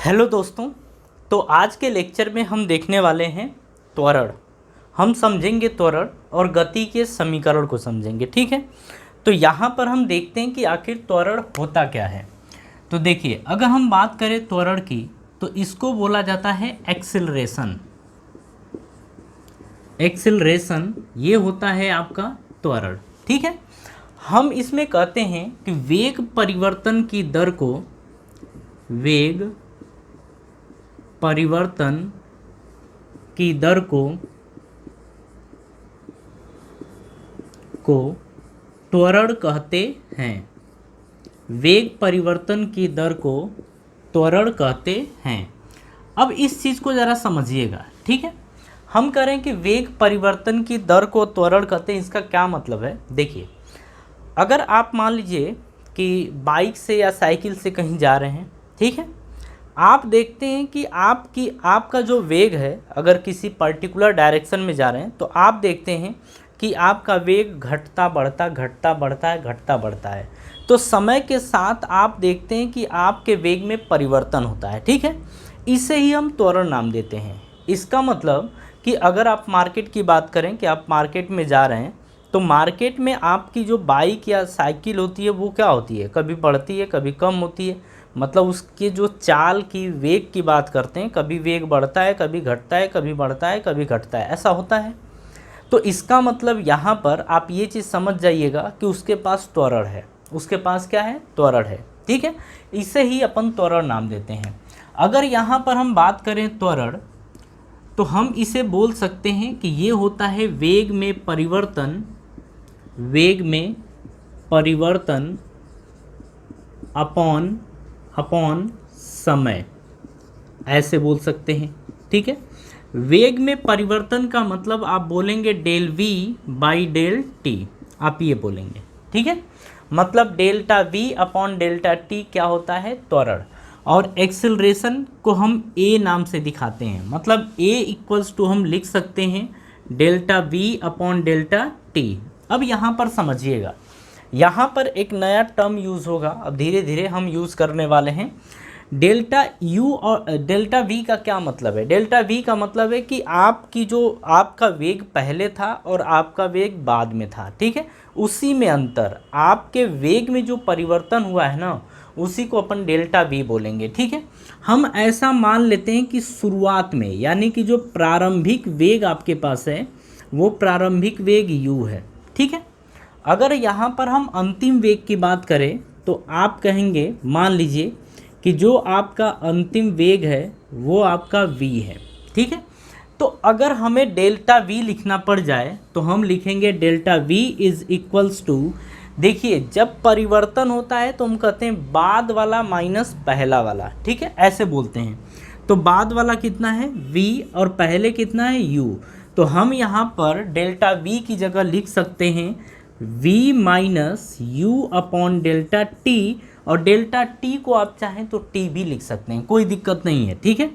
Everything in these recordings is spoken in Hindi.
हेलो दोस्तों। तो आज के लेक्चर में हम देखने वाले हैं त्वरण। हम समझेंगे त्वरण और गति के समीकरण को समझेंगे, ठीक है। तो यहाँ पर हम देखते हैं कि आखिर त्वरण होता क्या है। तो देखिए, अगर हम बात करें त्वरण की तो इसको बोला जाता है एक्सिलरेशन। एक्सिलरेशन ये होता है आपका त्वरण, ठीक है। हम इसमें कहते हैं कि वेग परिवर्तन की दर को त्वरण कहते हैं। वेग परिवर्तन की दर को त्वरण कहते हैं। अब इस चीज़ को ज़रा समझिएगा, ठीक है। हम करें कि वेग परिवर्तन की दर को त्वरण कहते हैं, इसका क्या मतलब है। देखिए, अगर आप मान लीजिए कि बाइक से या साइकिल से कहीं जा रहे हैं, ठीक है। आप देखते हैं कि आपका जो वेग है, अगर किसी पर्टिकुलर डायरेक्शन में जा रहे हैं तो आप देखते हैं कि आपका वेग घटता बढ़ता है। तो समय के साथ आप देखते हैं कि आपके वेग में परिवर्तन होता है, ठीक है। इसे ही हम त्वरण नाम देते हैं। इसका मतलब कि अगर आप मार्केट की बात करें कि आप मार्केट में जा रहे हैं तो मार्केट में आपकी जो बाइक या साइकिल होती है वो क्या होती है, कभी बढ़ती है कभी कम होती है। मतलब उसके जो चाल की वेग की बात करते हैं, कभी वेग बढ़ता है कभी घटता है, कभी बढ़ता है कभी घटता है, ऐसा होता है। तो इसका मतलब यहाँ पर आप ये चीज़ समझ जाइएगा कि उसके पास त्वरण है। उसके पास क्या है, त्वरण है, ठीक है। इसे ही अपन त्वरण नाम देते हैं। अगर यहाँ पर हम बात करें त्वरण तो हम इसे बोल सकते हैं कि ये होता है वेग में परिवर्तन अपॉन समय, ऐसे बोल सकते हैं, ठीक है। वेग में परिवर्तन का मतलब आप बोलेंगे del V by del T, आप ये बोलेंगे, ठीक है। मतलब delta V upon delta T क्या होता है, त्वरण। और एक्सेलरेशन को हम ए नाम से दिखाते हैं। मतलब ए इक्वल्स टू हम लिख सकते हैं delta V upon delta T. अब यहाँ पर समझिएगा, यहाँ पर एक नया टर्म यूज़ होगा, अब धीरे धीरे हम यूज़ करने वाले हैं। डेल्टा यू और डेल्टा वी का क्या मतलब है। डेल्टा वी का मतलब है कि आपका वेग पहले था और आपका वेग बाद में था, ठीक है। उसी में अंतर, आपके वेग में जो परिवर्तन हुआ है ना, उसी को अपन डेल्टा वी बोलेंगे, ठीक है। हम ऐसा मान लेते हैं कि शुरुआत में, यानी कि जो प्रारंभिक वेग आपके पास है वो प्रारंभिक वेग u है, ठीक है। अगर यहाँ पर हम अंतिम वेग की बात करें तो आप कहेंगे, मान लीजिए कि जो आपका अंतिम वेग है वो आपका v है, ठीक है। तो अगर हमें डेल्टा v लिखना पड़ जाए तो हम लिखेंगे delta v is equals to, देखिए जब परिवर्तन होता है तो हम कहते हैं बाद वाला माइनस पहला वाला, ठीक है, ऐसे बोलते हैं। तो बाद वाला कितना है v और पहले कितना है u। तो हम यहाँ पर डेल्टा v की जगह लिख सकते हैं v minus U upon delta T, और डेल्टा टी को आप चाहें तो टी भी लिख सकते हैं, कोई दिक्कत नहीं है, ठीक है।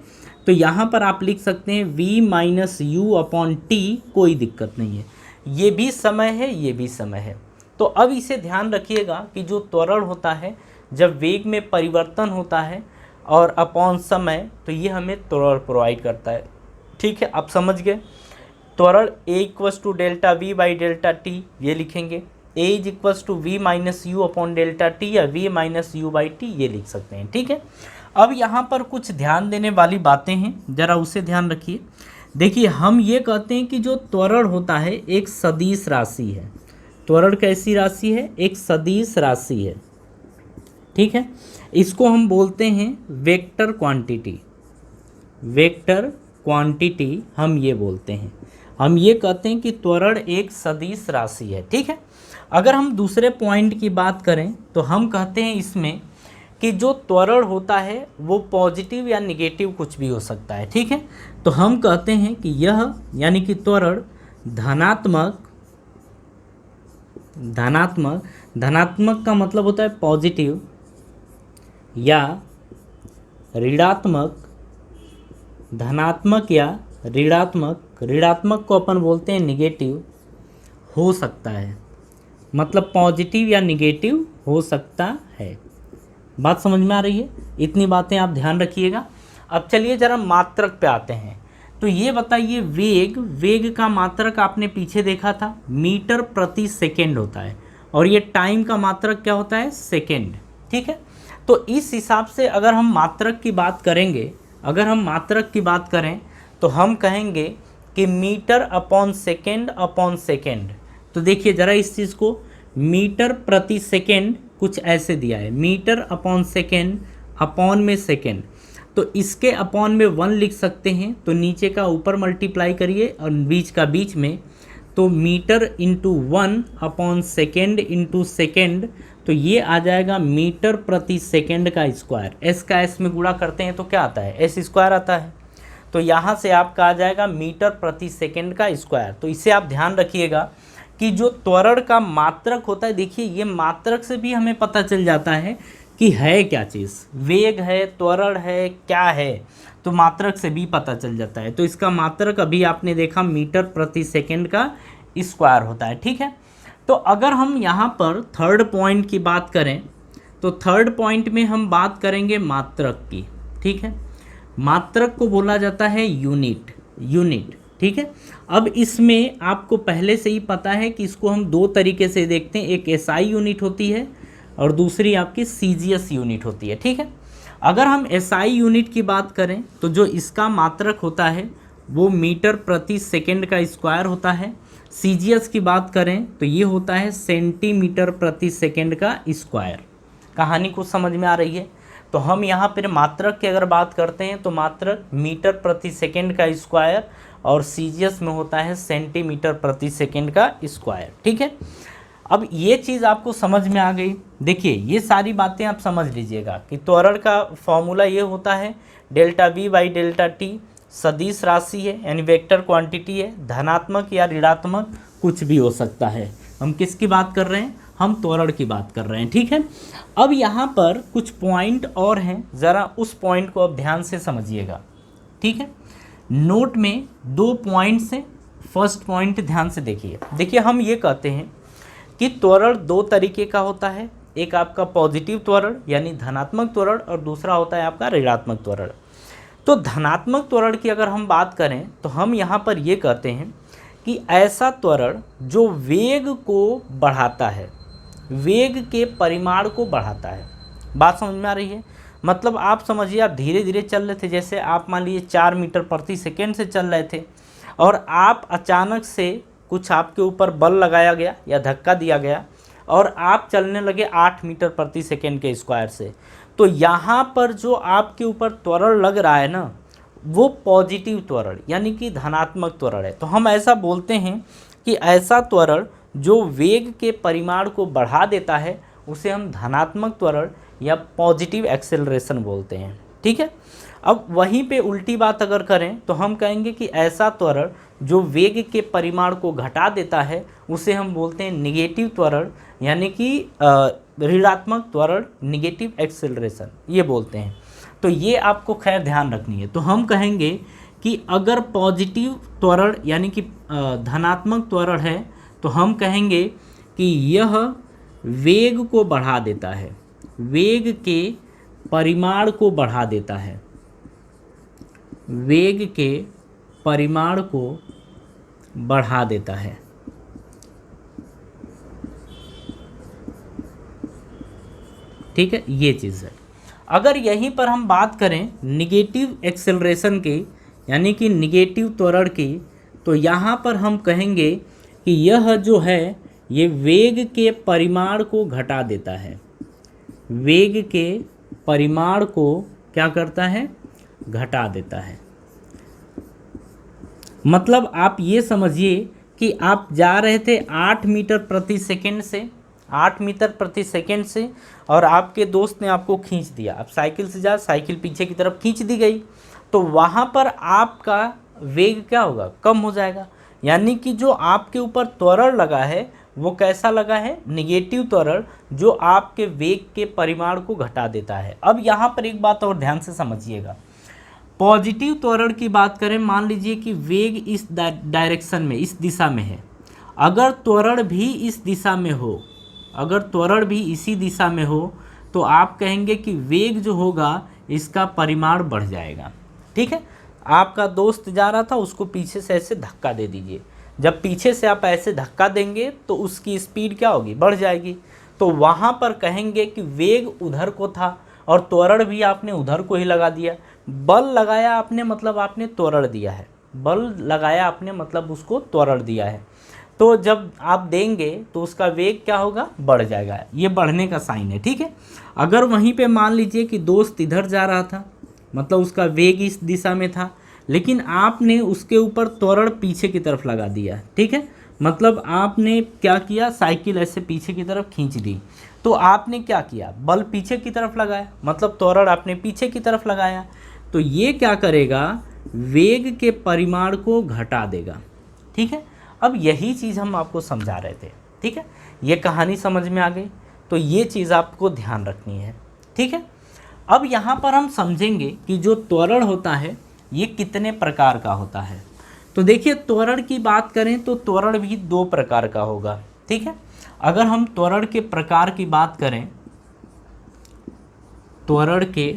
तो यहाँ पर आप लिख सकते हैं v minus U upon T, कोई दिक्कत नहीं है। ये भी समय है, ये भी समय है। तो अब इसे ध्यान रखिएगा कि जो त्वरण होता है जब वेग में परिवर्तन होता है और अपॉन समय, तो ये हमें त्वरण प्रोवाइड करता है, ठीक है। आप समझ गए। त्वरण A equals to delta V by delta T, ये लिखेंगे। A is equals to V minus U upon delta T या V minus U by T, ये लिख सकते हैं, ठीक है। अब यहाँ पर कुछ ध्यान देने वाली बातें हैं, ज़रा उसे ध्यान रखिए। देखिए, हम ये कहते हैं कि जो त्वरण होता है एक सदिश राशि है। त्वरण कैसी राशि है, एक सदिश राशि है, ठीक है। इसको हम बोलते हैं वेक्टर क्वांटिटी। वेक्टर क्वांटिटी हम ये बोलते हैं। हम ये कहते हैं कि त्वरण एक सदिश राशि है, ठीक है। अगर हम दूसरे पॉइंट की बात करें तो हम कहते हैं इसमें कि जो त्वरण होता है वो पॉजिटिव या निगेटिव कुछ भी हो सकता है, ठीक है। तो हम कहते हैं कि यह, यानी कि त्वरण धनात्मक का मतलब होता है पॉजिटिव, या ऋणात्मक, धनात्मक या ऋणात्मक को अपन बोलते हैं निगेटिव, हो सकता है। मतलब पॉजिटिव या निगेटिव हो सकता है। बात समझ में आ रही है। इतनी बातें आप ध्यान रखिएगा। अब चलिए जरा मात्रक पे आते हैं। तो ये बताइए, वेग का मात्रक आपने पीछे देखा था, मीटर प्रति सेकेंड होता है, और ये टाइम का मात्रक क्या होता है, सेकेंड। ठीक है, तो इस हिसाब से अगर हम मात्रक की बात करेंगे, अगर हम मात्रक की बात करें तो हम कहेंगे कि मीटर अपॉन सेकेंड। तो देखिए ज़रा इस चीज़ को, मीटर प्रति सेकेंड कुछ ऐसे दिया है, मीटर अपॉन सेकेंड, अपॉन में सेकेंड, तो इसके अपॉन में 1 लिख सकते हैं, तो नीचे का ऊपर मल्टीप्लाई करिए और बीच का बीच में, तो metre into 1 upon second into second, तो ये आ जाएगा मीटर प्रति सेकेंड का स्क्वायर। एस का एस में गुणा करते हैं तो क्या आता है, एस स्क्वायर आता है। तो यहाँ से आपका आ जाएगा मीटर प्रति सेकेंड का स्क्वायर। तो इसे आप ध्यान रखिएगा कि जो त्वरण का मात्रक होता है, देखिए ये मात्रक से भी हमें पता चल जाता है कि है क्या चीज़, वेग है, त्वरण है, क्या है, तो मात्रक से भी पता चल जाता है। तो इसका मात्रक अभी आपने देखा मीटर प्रति सेकेंड का स्क्वायर होता है। ठीक है, तो अगर हम यहाँ पर थर्ड पॉइंट की बात करें तो थर्ड पॉइंट में हम बात करेंगे मात्रक की। ठीक है, मात्रक को बोला जाता है यूनिट। ठीक है, अब इसमें आपको पहले से ही पता है कि इसको हम दो तरीके से देखते हैं, एक एसआई यूनिट होती है और दूसरी आपकी सीजीएस यूनिट होती है। ठीक है, अगर हम एसआई यूनिट की बात करें तो जो इसका मात्रक होता है वो मीटर प्रति सेकेंड का स्क्वायर होता है। सीजीएस की बात करें तो ये होता है सेंटीमीटर प्रति सेकेंड का स्क्वायर। कहानी कुछ समझ में आ रही है? तो हम यहाँ पर मात्रक की अगर बात करते हैं तो मात्रक मीटर प्रति सेकेंड का स्क्वायर और सीजीएस में होता है सेंटीमीटर प्रति सेकेंड का स्क्वायर। ठीक है, अब ये चीज़ आपको समझ में आ गई। देखिए ये सारी बातें आप समझ लीजिएगा कि त्वरण का फॉर्मूला ये होता है delta V by delta T, सदिश राशि है यानी वेक्टर क्वांटिटी है, धनात्मक या ऋणात्मक कुछ भी हो सकता है। हम किसकी बात कर रहे हैं, हम त्वरण की बात कर रहे हैं। ठीक है, अब यहाँ पर कुछ पॉइंट और हैं, ज़रा उस पॉइंट को अब ध्यान से समझिएगा। ठीक है, नोट में 2 पॉइंट्स हैं, फर्स्ट पॉइंट ध्यान से देखिए। देखिए हम ये कहते हैं कि त्वरण 2 तरीके का होता है, एक आपका पॉजिटिव त्वरण यानी धनात्मक त्वरण और दूसरा होता है आपका ऋणात्मक त्वरण। तो धनात्मक त्वरण की अगर हम बात करें तो हम यहाँ पर ये कहते हैं कि ऐसा त्वरण जो वेग को बढ़ाता है, वेग के परिमाण को बढ़ाता है। बात समझ में आ रही है? मतलब आप समझिए, आप धीरे धीरे चल रहे थे, जैसे आप मान लीजिए 4 मीटर प्रति सेकेंड से चल रहे थे और आप अचानक से कुछ आपके ऊपर बल लगाया गया या धक्का दिया गया और आप चलने लगे 8 मीटर प्रति सेकेंड के स्क्वायर से। तो यहाँ पर जो आपके ऊपर त्वरण लग रहा है ना, वो पॉजिटिव त्वरण यानी कि धनात्मक त्वरण है। तो हम ऐसा बोलते हैं कि ऐसा त्वरण जो वेग के परिमाण को बढ़ा देता है उसे हम धनात्मक त्वरण या पॉजिटिव एक्सेलरेशन बोलते हैं। ठीक है, अब वहीं पे उल्टी बात अगर करें तो हम कहेंगे कि ऐसा त्वरण जो वेग के परिमाण को घटा देता है उसे हम बोलते हैं निगेटिव त्वरण यानी कि ऋणात्मक त्वरण, निगेटिव एक्सेलरेशन ये बोलते हैं। तो ये आपको खैर ध्यान रखनी है। तो हम कहेंगे कि अगर पॉजिटिव त्वरण यानी कि धनात्मक त्वरण है तो हम कहेंगे कि यह वेग को बढ़ा देता है, वेग के परिमाण को बढ़ा देता है, वेग के परिमाण को बढ़ा देता है। ठीक है, ये चीज़ है। अगर यहीं पर हम बात करें निगेटिव एक्सेलरेशन की यानी कि निगेटिव त्वरण की, तो यहाँ पर हम कहेंगे कि यह जो है ये वेग के परिमाण को घटा देता है, वेग के परिमाण को क्या करता है, घटा देता है। मतलब आप ये समझिए कि आप जा रहे थे 8 मीटर प्रति सेकेंड से, 8 मीटर प्रति सेकेंड से, और आपके दोस्त ने आपको खींच दिया। आप साइकिल से जा, साइकिल पीछे की तरफ खींच दी गई, तो वहाँ पर आपका वेग क्या होगा, कम हो जाएगा। यानी कि जो आपके ऊपर त्वरण लगा है वो कैसा लगा है, निगेटिव त्वरण जो आपके वेग के परिमाण को घटा देता है। अब यहाँ पर एक बात और ध्यान से समझिएगा, पॉजिटिव त्वरण की बात करें, मान लीजिए कि वेग इस डायरेक्शन में, इस दिशा में है, अगर त्वरण भी इस दिशा में हो, अगर त्वरण भी इसी दिशा में हो तो आप कहेंगे कि वेग जो होगा इसका परिमाण बढ़ जाएगा। ठीक है, आपका दोस्त जा रहा था, उसको पीछे से ऐसे धक्का दे दीजिए। जब पीछे से आप ऐसे धक्का देंगे तो उसकी स्पीड क्या होगी, बढ़ जाएगी। तो वहाँ पर कहेंगे कि वेग उधर को था और त्वरण भी आपने उधर को ही लगा दिया। बल लगाया आपने मतलब आपने त्वरण दिया है, बल लगाया आपने मतलब उसको त्वरण दिया है। तो जब आप देंगे तो उसका वेग क्या होगा, बढ़ जाएगा। ये बढ़ने का साइन है। ठीक है, अगर वहीं पे मान लीजिए कि दोस्त इधर जा रहा था, मतलब उसका वेग इस दिशा में था, लेकिन आपने उसके ऊपर त्वरण पीछे की तरफ लगा दिया। ठीक है, मतलब आपने क्या किया, साइकिल ऐसे पीछे की तरफ खींच दी। तो आपने क्या किया, बल पीछे की तरफ लगाया, मतलब त्वरण आपने पीछे की तरफ लगाया। तो ये क्या करेगा, वेग के परिमाण को घटा देगा। ठीक है, अब यही चीज़ हम आपको समझा रहे थे। ठीक है, ये कहानी समझ में आ गई, तो ये चीज़ आपको ध्यान रखनी है। ठीक है, अब यहाँ पर हम समझेंगे कि जो त्वरण होता है ये कितने प्रकार का होता है। तो देखिए, त्वरण की बात करें तो त्वरण भी 2 प्रकार का होगा। ठीक है, अगर हम त्वरण के प्रकार की बात करें, त्वरण के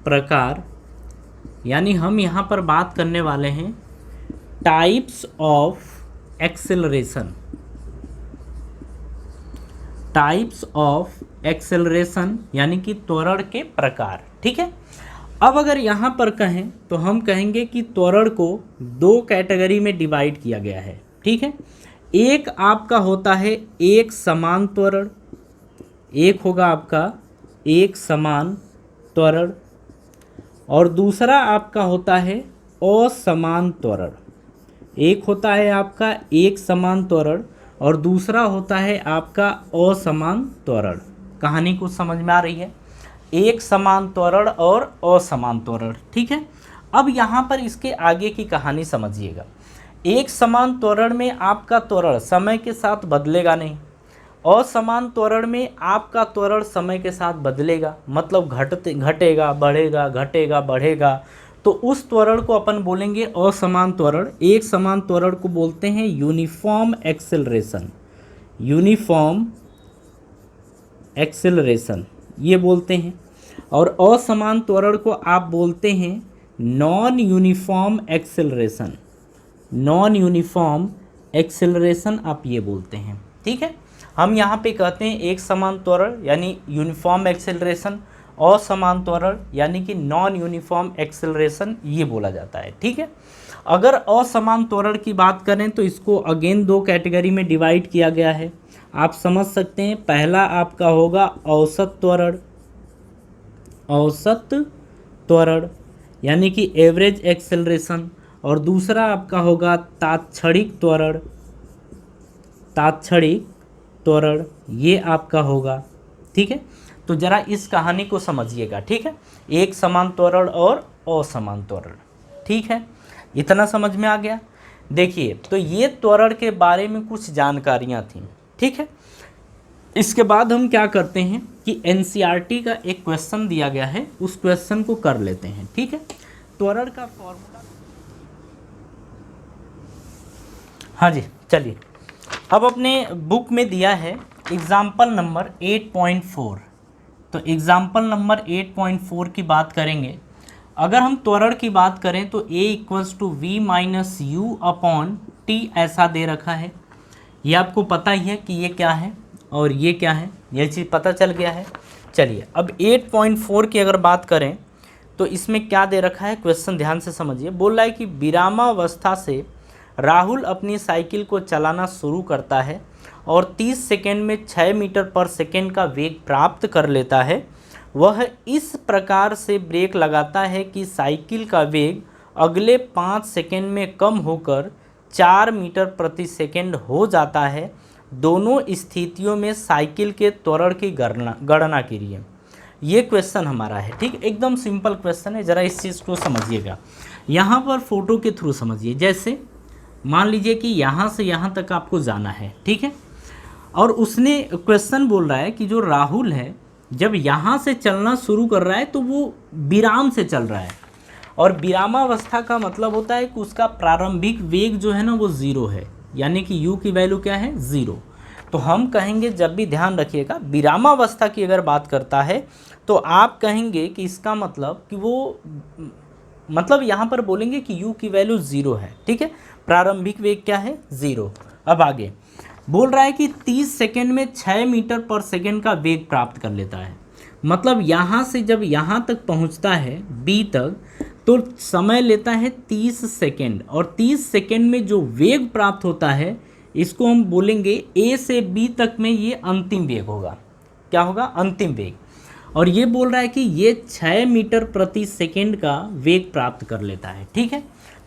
प्रकार यानी हम यहाँ पर बात करने वाले हैं types of acceleration, types of acceleration यानी कि त्वरण के प्रकार। ठीक है, अब अगर यहाँ पर कहें तो हम कहेंगे कि त्वरण को 2 कैटेगरी में डिवाइड किया गया है। ठीक है, एक आपका होता है एक समान त्वरण, एक होगा आपका एक समान त्वरण, और दूसरा आपका होता है असमान त्वरण। एक होता है आपका एक समान त्वरण और दूसरा होता है आपका असमान त्वरण। कहानी कुछ समझ में आ रही है, एक समान त्वरण और असमान त्वरण। ठीक है, अब यहाँ पर इसके आगे की कहानी समझिएगा। एक समान त्वरण में आपका त्वरण समय के साथ बदलेगा नहीं, असमान त्वरण में आपका त्वरण समय के साथ बदलेगा, मतलब घटेगा बढ़ेगा, घटेगा बढ़ेगा। तो उस त्वरण को अपन बोलेंगे असमान त्वरण। एक समान त्वरण को बोलते हैं यूनिफॉर्म एक्सेलरेशन, यूनिफॉर्म एक्सेलरेशन ये बोलते हैं। और असमान त्वरण को आप बोलते हैं non uniform acceleration, non uniform acceleration आप ये बोलते हैं। ठीक है, हम यहाँ पे कहते हैं एक समान त्वरण यानी यूनिफॉर्म एक्सेलरेशन, असमान त्वरण यानी कि नॉन यूनिफॉर्म एक्सेलरेशन ये बोला जाता है। ठीक है, अगर असमान त्वरण की बात करें तो इसको अगेन 2 कैटेगरी में डिवाइड किया गया है। आप समझ सकते हैं, पहला आपका होगा औसत त्वरण, औसत त्वरण यानी कि एवरेज एक्सेलरेशन, और दूसरा आपका होगा तात्क्षणिक त्वरण, तात्क्षणिक त्वरण ये आपका होगा। ठीक है, तो जरा इस कहानी को समझिएगा। ठीक है, एक समान त्वरण और असमान त्वरण। ठीक है, इतना समझ में आ गया। देखिए, तो ये त्वरण के बारे में कुछ जानकारियाँ थीं। ठीक है, इसके बाद हम क्या करते हैं कि एनसीईआरटी का एक क्वेश्चन दिया गया है, उस क्वेश्चन को कर लेते हैं। ठीक है, त्वरण का फॉर्मूला, हाँ जी चलिए, अब अपने बुक में दिया है एग्जाम्पल नंबर 8.4। तो एग्जाम्पल नंबर 8.4 की बात करेंगे। अगर हम त्वरण की बात करें तो a = v - u/t ऐसा दे रखा है। ये आपको पता ही है कि ये क्या है और ये क्या है, ये चीज़ पता चल गया है। चलिए, अब 8.4 की अगर बात करें तो इसमें क्या दे रखा है, क्वेश्चन ध्यान से समझिए। बोल रहा है कि विरामावस्था से राहुल अपनी साइकिल को चलाना शुरू करता है और 30 सेकेंड में 6 मीटर पर सेकेंड का वेग प्राप्त कर लेता है। वह इस प्रकार से ब्रेक लगाता है कि साइकिल का वेग अगले 5 सेकेंड में कम होकर 4 मीटर प्रति सेकेंड हो जाता है। दोनों स्थितियों में साइकिल के त्वरण की गणना कीजिए। ये क्वेश्चन हमारा है। ठीक, एकदम सिंपल क्वेश्चन है, ज़रा इस चीज़ को समझिएगा। यहाँ पर फोटो के थ्रू समझिए। जैसे मान लीजिए कि यहाँ से यहाँ तक आपको जाना है, ठीक है, और उसने क्वेश्चन बोल रहा है कि जो राहुल है जब यहाँ से चलना शुरू कर रहा है तो वो विराम से चल रहा है, और विरामावस्था का मतलब होता है कि उसका प्रारंभिक वेग जो है ना वो 0 है, यानी कि u की वैल्यू क्या है, 0। तो हम कहेंगे, जब भी ध्यान रखिएगा, विरामावस्था की अगर बात करता है तो आप कहेंगे कि इसका मतलब कि वो मतलब यहाँ पर बोलेंगे कि u की वैल्यू 0 है। ठीक है, प्रारंभिक वेग क्या है, 0। अब आगे बोल रहा है कि 30 सेकेंड में 6 मीटर पर सेकेंड का वेग प्राप्त कर लेता है। मतलब यहाँ से जब यहाँ तक पहुँचता है b तक तो समय लेता है 30 सेकेंड, और 30 सेकेंड में जो वेग प्राप्त होता है इसको हम बोलेंगे a से b तक में ये अंतिम वेग होगा। क्या होगा, अंतिम वेग। और ये बोल रहा है कि ये 6 मीटर प्रति सेकेंड का वेग प्राप्त कर लेता है। ठीक है,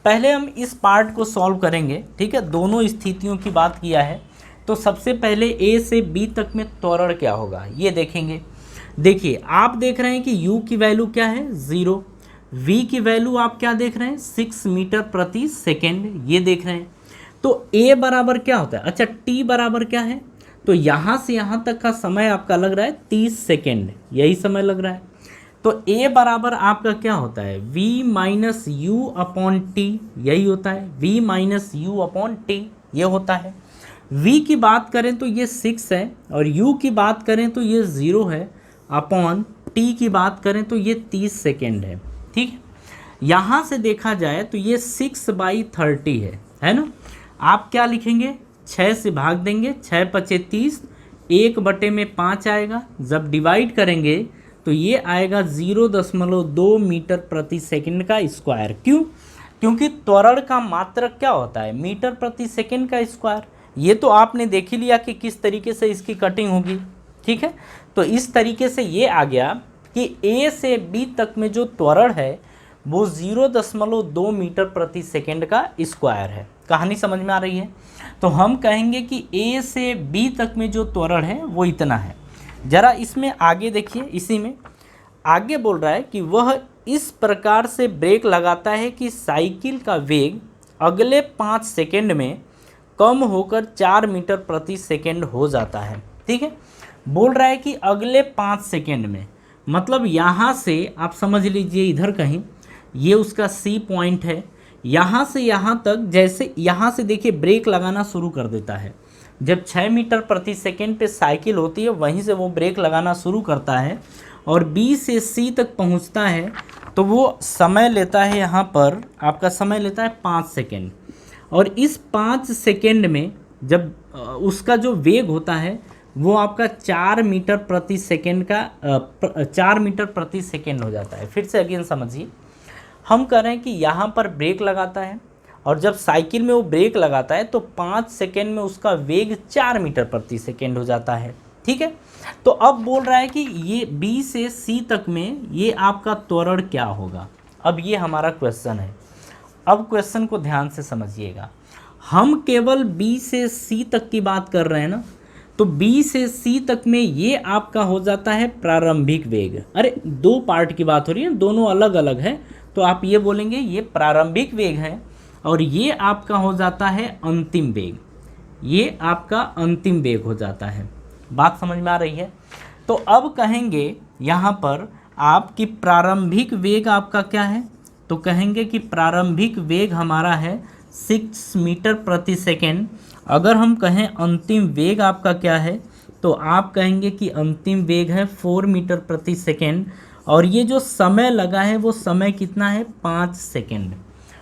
पहले हम इस पार्ट को सॉल्व करेंगे। ठीक है, दोनों स्थितियों की बात किया है, तो सबसे पहले a से b तक में त्वरण क्या होगा ये देखेंगे। देखिए, आप देख रहे हैं कि u की वैल्यू क्या है, 0, v की वैल्यू आप क्या देख रहे हैं, 6 मीटर प्रति सेकेंड, ये देख रहे हैं। तो a बराबर क्या होता है, अच्छा t बराबर क्या है, तो यहाँ से यहाँ तक का समय आपका लग रहा है 30 सेकेंड, यही समय लग रहा है। तो a बराबर आपका क्या होता है, v minus U upon T, यही होता है, v minus U upon T ये होता है। v की बात करें तो ये 6 है, और u की बात करें तो ये 0 है, अपॉन t की बात करें तो ये 30 सेकेंड है। ठीक है, यहाँ से देखा जाए तो ये 6/30 है ना। आप क्या लिखेंगे, 6 से भाग देंगे, 6 पचे 30, 1/5 आएगा। जब डिवाइड करेंगे तो ये आएगा 0.2 मीटर प्रति सेकंड का स्क्वायर। क्यों, क्योंकि त्वरण का मात्रक क्या होता है, मीटर प्रति सेकंड का स्क्वायर। ये तो आपने देख ही लिया कि किस तरीके से इसकी कटिंग होगी। ठीक है, तो इस तरीके से ये आ गया कि a से b तक में जो त्वरण है वो 0.2 मीटर प्रति सेकंड का स्क्वायर है। कहानी समझ में आ रही है। तो हम कहेंगे कि a से b तक में जो त्वरण है वो इतना है। जरा इसमें आगे देखिए, इसी में आगे बोल रहा है कि वह इस प्रकार से ब्रेक लगाता है कि साइकिल का वेग अगले 5 सेकंड में कम होकर 4 मीटर प्रति सेकंड हो जाता है। ठीक है, बोल रहा है कि अगले 5 सेकंड में, मतलब यहाँ से आप समझ लीजिए इधर कहीं, ये उसका C पॉइंट है, यहाँ से यहाँ तक, जैसे यहाँ से देखिए ब्रेक लगाना शुरू कर देता है। जब 6 मीटर प्रति सेकंड पे साइकिल होती है वहीं से वो ब्रेक लगाना शुरू करता है, और B से C तक पहुँचता है तो वो समय लेता है, यहाँ पर आपका समय लेता है 5 सेकंड। और इस 5 सेकंड में जब उसका जो वेग होता है वो आपका 4 मीटर प्रति सेकंड का 4 मीटर प्रति सेकंड हो जाता है। फिर से अगेन समझिए, हम कह रहे हैं कि यहाँ पर ब्रेक लगाता है, और जब साइकिल में वो ब्रेक लगाता है तो 5 सेकंड में उसका वेग 4 मीटर प्रति सेकंड हो जाता है। ठीक है, तो अब बोल रहा है कि ये B से C तक में ये आपका त्वरण क्या होगा। अब ये हमारा क्वेश्चन है। अब क्वेश्चन को ध्यान से समझिएगा, हम केवल B से C तक की बात कर रहे हैं ना, तो B से C तक में ये आपका हो जाता है प्रारंभिक वेग। अरे दो पार्ट की बात हो रही है, दोनों अलग अलग है, तो आप ये बोलेंगे ये प्रारंभिक वेग है, और ये आपका हो जाता है अंतिम वेग, ये आपका अंतिम वेग हो जाता है। बात समझ में आ रही है। तो अब कहेंगे यहाँ पर आपकी प्रारंभिक वेग आपका क्या है, तो कहेंगे कि प्रारंभिक वेग हमारा है 6 मीटर प्रति सेकेंड। अगर हम कहें अंतिम वेग आपका क्या है, तो आप कहेंगे कि अंतिम वेग है 4 मीटर प्रति सेकेंड, और ये जो समय लगा है वो समय कितना है, 5 सेकेंड।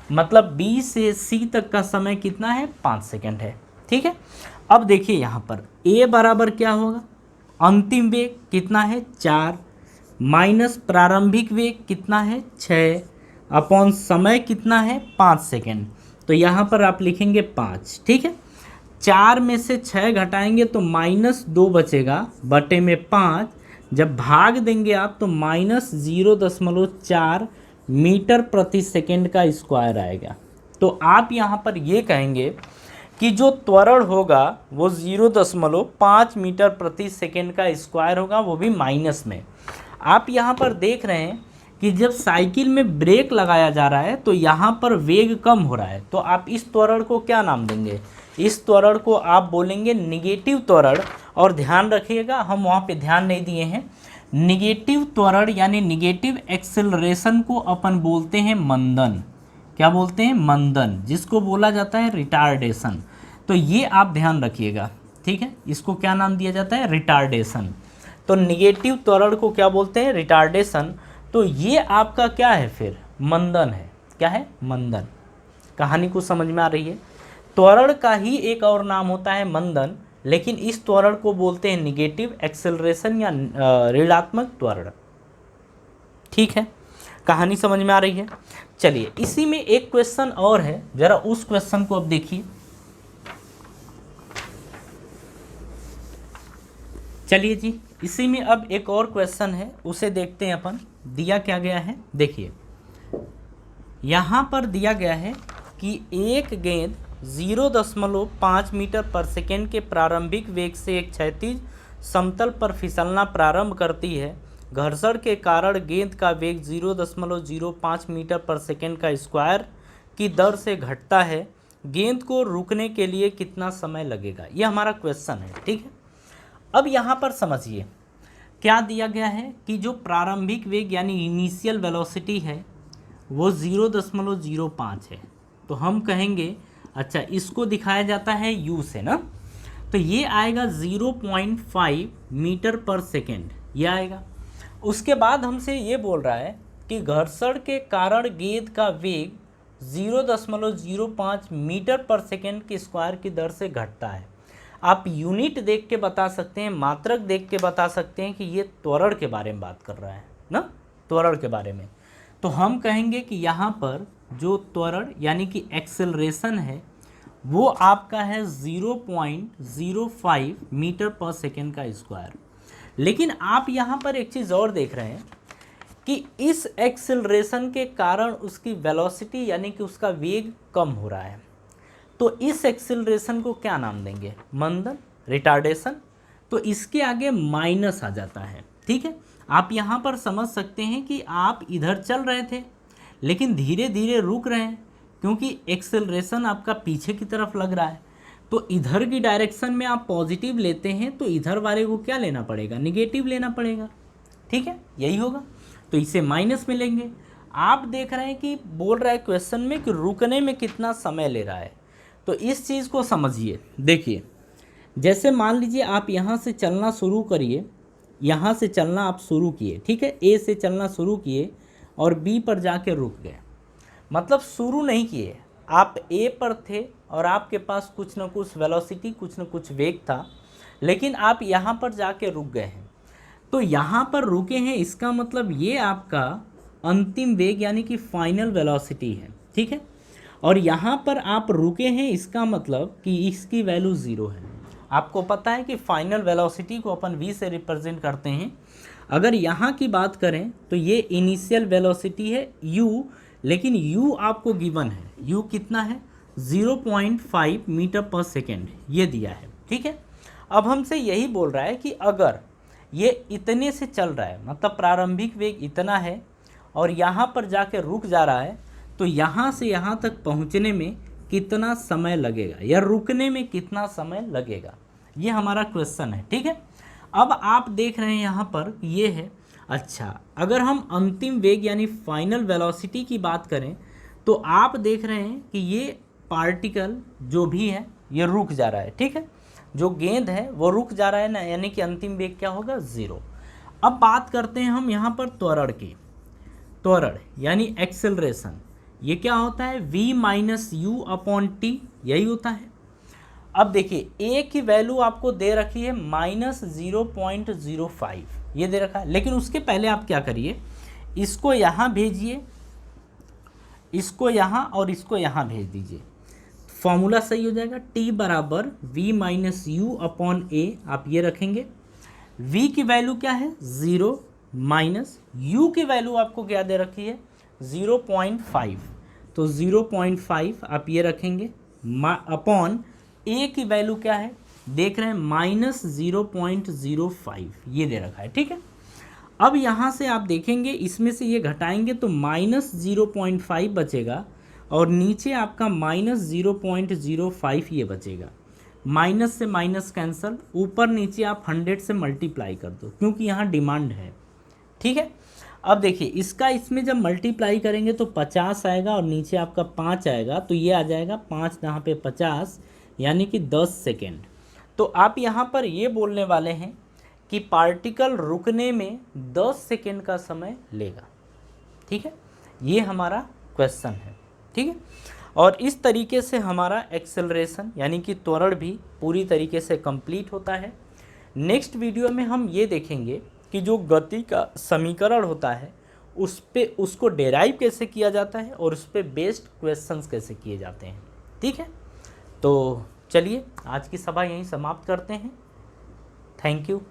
मतलब B से C तक का समय कितना है, 5 सेकेंड है। ठीक है, अब देखिए यहाँ पर A बराबर क्या होगा, अंतिम वेग कितना है 4, माइनस प्रारंभिक वेग कितना है 6, अपॉन समय कितना है 5 सेकेंड। तो यहाँ पर आप लिखेंगे 5। ठीक है, 4 में से 6 घटाएंगे तो -2 बचेगा, बटे में 5, जब भाग देंगे आप तो -0.4 मीटर प्रति सेकेंड का स्क्वायर आएगा। तो आप यहाँ पर ये कहेंगे कि जो त्वरण होगा वो 0.5 मीटर प्रति सेकेंड का स्क्वायर होगा, वो भी माइनस में। आप यहाँ पर देख रहे हैं कि जब साइकिल में ब्रेक लगाया जा रहा है तो यहाँ पर वेग कम हो रहा है, तो आप इस त्वरण को क्या नाम देंगे, इस त्वरण को आप बोलेंगे निगेटिव त्वरण। और ध्यान रखिएगा, हम वहाँ पे ध्यान नहीं दिए हैं, निगेटिव त्वरण यानी निगेटिव एक्सेलरेशन को अपन बोलते हैं मंदन। क्या बोलते हैं, मंदन, जिसको बोला जाता है रिटार्डेशन। तो ये आप ध्यान रखिएगा। ठीक है, इसको क्या नाम दिया जाता है, रिटार्डेशन। तो निगेटिव त्वरण को क्या बोलते हैं, रिटार्डेशन। तो ये आपका क्या है फिर, मंदन है। क्या है, मंदन। कहानी को समझ में आ रही है। त्वरण का ही एक और नाम होता है मंदन, लेकिन इस त्वरण को बोलते हैं निगेटिव एक्सेलरेशन या ऋणात्मक त्वरण। ठीक है, कहानी समझ में आ रही है। चलिए, इसी में एक क्वेश्चन और है, जरा उस क्वेश्चन को अब देखिए। चलिए जी, इसी में अब एक और क्वेश्चन है, उसे देखते हैं अपन। दिया क्या गया है, देखिए यहाँ पर दिया गया है कि एक गेंद 0.5 मीटर पर सेकेंड के प्रारंभिक वेग से एक क्षैतिज समतल पर फिसलना प्रारंभ करती है। घर्षण के कारण गेंद का वेग 0.05 मीटर पर सेकेंड का स्क्वायर की दर से घटता है। गेंद को रुकने के लिए कितना समय लगेगा, यह हमारा क्वेश्चन है। ठीक है, अब यहाँ पर समझिए क्या दिया गया है कि जो प्रारंभिक वेग यानी इनिशियल वेलोसिटी है वो 0.05 है। तो हम कहेंगे अच्छा, इसको दिखाया जाता है u से ना, तो ये आएगा 0.5 मीटर पर सेकेंड, ये आएगा। उसके बाद हमसे ये बोल रहा है कि घर्षण के कारण गेंद का वेग 0.05 मीटर पर सेकेंड के स्क्वायर की दर से घटता है। आप यूनिट देख के बता सकते हैं, मात्रक देख के बता सकते हैं कि ये त्वरण के बारे में बात कर रहा है ना, त्वरण के बारे में। तो हम कहेंगे कि यहाँ पर जो त्वरण यानी कि एक्सेलरेशन है वो आपका है 0.05 मीटर पर सेकेंड का स्क्वायर। लेकिन आप यहाँ पर एक चीज़ और देख रहे हैं कि इस एक्सेलरेशन के कारण उसकी वेलोसिटी यानी कि उसका वेग कम हो रहा है। तो इस एक्सेलरेशन को क्या नाम देंगे, मंदन, रिटार्डेशन। तो इसके आगे माइनस आ जाता है। ठीक है, आप यहाँ पर समझ सकते हैं कि आप इधर चल रहे थे लेकिन धीरे धीरे रुक रहे हैं क्योंकि एक्सेलरेशन आपका पीछे की तरफ लग रहा है। तो इधर की डायरेक्शन में आप पॉजिटिव लेते हैं तो इधर वाले को क्या लेना पड़ेगा, निगेटिव लेना पड़ेगा। ठीक है, यही होगा। तो इसे माइनस में लेंगे। आप देख रहे हैं कि बोल रहा है क्वेश्चन में कि रुकने में कितना समय ले रहा है। तो इस चीज़ को समझिए। देखिए, जैसे मान लीजिए आप यहाँ से चलना शुरू करिए, यहाँ से चलना आप शुरू किए, ठीक है, ए से चलना शुरू किए और बी पर जाके रुक गए। मतलब शुरू नहीं किए, आप ए पर थे और आपके पास कुछ न कुछ वेलोसिटी, कुछ न कुछ वेग था, लेकिन आप यहाँ पर जाके रुक गए हैं। तो यहाँ पर रुके हैं, इसका मतलब ये आपका अंतिम वेग यानी कि फाइनल वेलोसिटी है। ठीक है, और यहाँ पर आप रुके हैं, इसका मतलब कि इसकी वैल्यू 0 है। आपको पता है कि फाइनल वेलोसिटी को अपन v से रिप्रेजेंट करते हैं। अगर यहाँ की बात करें तो ये इनिशियल वेलोसिटी है u, लेकिन u आपको गिवन है, u कितना है 0.5 मीटर पर सेकेंड, ये दिया है। ठीक है, अब हमसे यही बोल रहा है कि अगर ये इतने से चल रहा है, मतलब प्रारंभिक वेग इतना है और यहाँ पर जाके रुक जा रहा है, तो यहाँ से यहाँ तक पहुँचने में कितना समय लगेगा या रुकने में कितना समय लगेगा, ये हमारा क्वेश्चन है। ठीक है, अब आप देख रहे हैं यहाँ पर ये है। अच्छा, अगर हम अंतिम वेग यानी फाइनल वेलोसिटी की बात करें तो आप देख रहे हैं कि ये पार्टिकल जो भी है ये रुक जा रहा है। ठीक है, जो गेंद है वो रुक जा रहा है ना, यानी कि अंतिम वेग क्या होगा, 0। अब बात करते हैं हम यहाँ पर त्वरण की। त्वरण यानी एक्सेलरेशन, ये क्या होता है, v minus U upon T, यही होता है। अब देखिए a की वैल्यू आपको दे रखी है -0.05, ये दे रखा है। लेकिन उसके पहले आप क्या करिए, इसको यहाँ भेजिए, इसको यहाँ और इसको यहाँ भेज दीजिए, फॉर्मूला सही हो जाएगा। t बराबर v minus U upon a, आप ये रखेंगे। v की वैल्यू क्या है 0, माइनस u की वैल्यू आपको क्या दे रखी है 0.5, तो 0.5 आप ये रखेंगे, अपॉन a की वैल्यू क्या है देख रहे हैं -0.05, ये दे रखा है। ठीक है, अब यहाँ से आप देखेंगे इसमें से ये घटाएंगे तो -0.5 बचेगा और नीचे आपका -0.05 ये बचेगा। माइनस से माइनस कैंसल, ऊपर नीचे आप 100 से मल्टीप्लाई कर दो क्योंकि यहाँ डिमांड है। ठीक है, अब देखिए इसका इसमें जब मल्टीप्लाई करेंगे तो 50 आएगा और नीचे आपका 5 आएगा, तो ये आ जाएगा 5 यहाँ पे 50 यानी कि 10 सेकेंड। तो आप यहाँ पर ये बोलने वाले हैं कि पार्टिकल रुकने में 10 सेकेंड का समय लेगा। ठीक है, ये हमारा क्वेश्चन है। ठीक है, और इस तरीके से हमारा एक्सेलरेशन यानी कि त्वरण भी पूरी तरीके से कंप्लीट होता है। नेक्स्ट वीडियो में हम ये देखेंगे कि जो गति का समीकरण होता है उसको डेराइव कैसे किया जाता है और उस पर बेस्ड क्वेश्चंस कैसे किए जाते हैं। ठीक है, तो चलिए आज की सभा यहीं समाप्त करते हैं। Thank you.